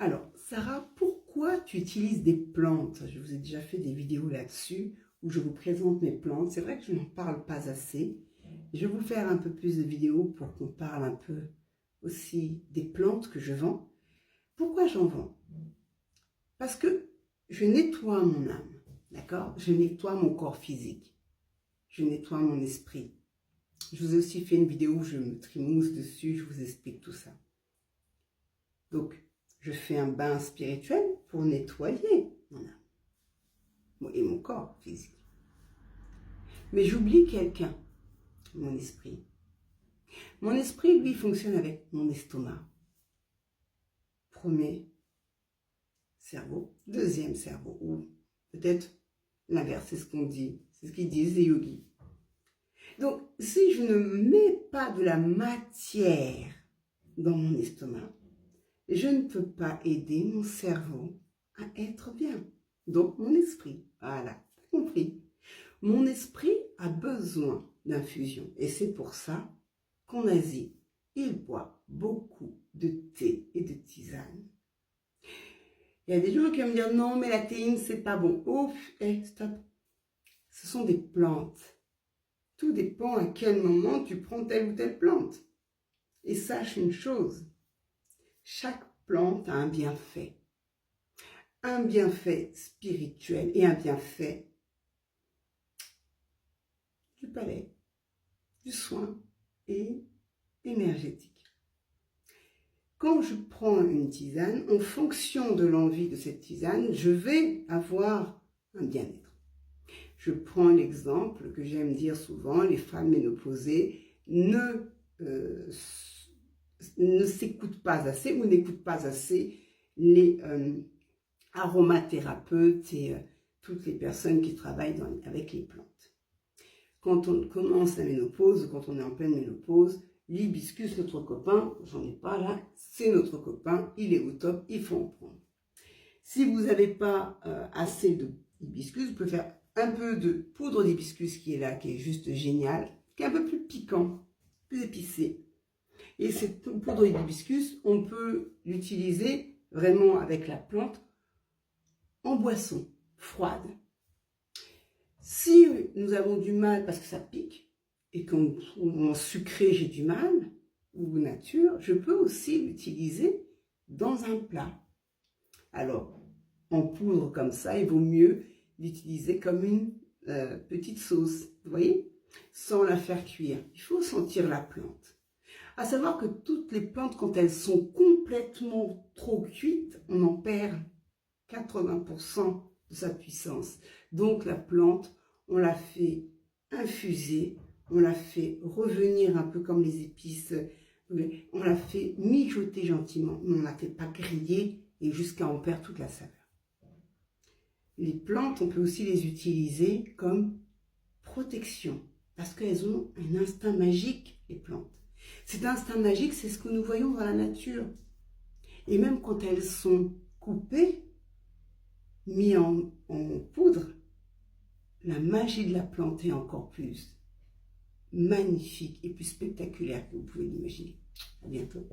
Alors, Sarah, pourquoi tu utilises des plantes? Je vous ai déjà fait des vidéos là-dessus où je vous présente mes plantes. C'est vrai que je n'en parle pas assez. Je vais vous faire un peu plus de vidéos pour qu'on parle un peu aussi des plantes que je vends. Pourquoi j'en vends? Parce que je nettoie mon âme, d'accord? Je nettoie mon corps physique. Je nettoie mon esprit. Je vous ai aussi fait une vidéo où je me trimousse dessus, je vous explique tout ça. Donc, je fais un bain spirituel pour nettoyer mon âme et mon corps physique. Mais j'oublie quelqu'un, mon esprit. Mon esprit, lui, fonctionne avec mon estomac. Premier cerveau, deuxième cerveau, ou peut-être l'inverse, c'est ce qu'on dit, c'est ce qu'ils disent les yogis. Donc, si je ne mets pas de la matière dans mon estomac, je ne peux pas aider mon cerveau à être bien. Donc, mon esprit, voilà, t'as compris. Mon esprit a besoin d'infusion. Et c'est pour ça qu'en Asie, ils boivent beaucoup de thé et de tisane. Il y a des gens qui vont me dire, non, mais la théine, c'est pas bon. Ouf, stop. Ce sont des plantes. Tout dépend à quel moment tu prends telle ou telle plante. Et sache une chose, chaque plante a un bienfait. Un bienfait spirituel et un bienfait du palais, du soin et énergétique. Quand je prends une tisane, en fonction de l'envie de cette tisane, je vais avoir un bien-être. Je prends l'exemple que j'aime dire souvent, les femmes ménopausées ne s'écoutent pas assez ou n'écoutent pas assez les aromathérapeutes et toutes les personnes qui travaillent avec les plantes. Quand on commence la ménopause, quand on est en pleine ménopause, l'hibiscus, notre copain, j'en ai pas là, c'est notre copain, il est au top, il faut en prendre. Si vous n'avez pas assez d'hibiscus, vous pouvez faire un peu de poudre d'hibiscus qui est là, qui est juste génial, qui est un peu plus piquant, plus épicé. Et cette poudre d'hibiscus, on peut l'utiliser vraiment avec la plante en boisson froide. Si nous avons du mal parce que ça pique et qu'en sucré j'ai du mal, ou nature, je peux aussi l'utiliser dans un plat. Alors, en poudre comme ça, il vaut mieux l'utiliser comme une petite sauce, vous voyez, sans la faire cuire. Il faut sentir la plante. À savoir que toutes les plantes, quand elles sont complètement trop cuites, on en perd 80% de sa puissance. Donc la plante, on la fait infuser, on la fait revenir un peu comme les épices, on la fait mijoter gentiment, mais on ne la fait pas griller et jusqu'à en perdre toute la saveur. Les plantes, on peut aussi les utiliser comme protection, parce qu'elles ont un instinct magique, les plantes. Cet instinct magique, c'est ce que nous voyons dans la nature. Et même quand elles sont coupées, mis en poudre, la magie de la plante est encore plus magnifique et plus spectaculaire que vous pouvez l'imaginer. À bientôt.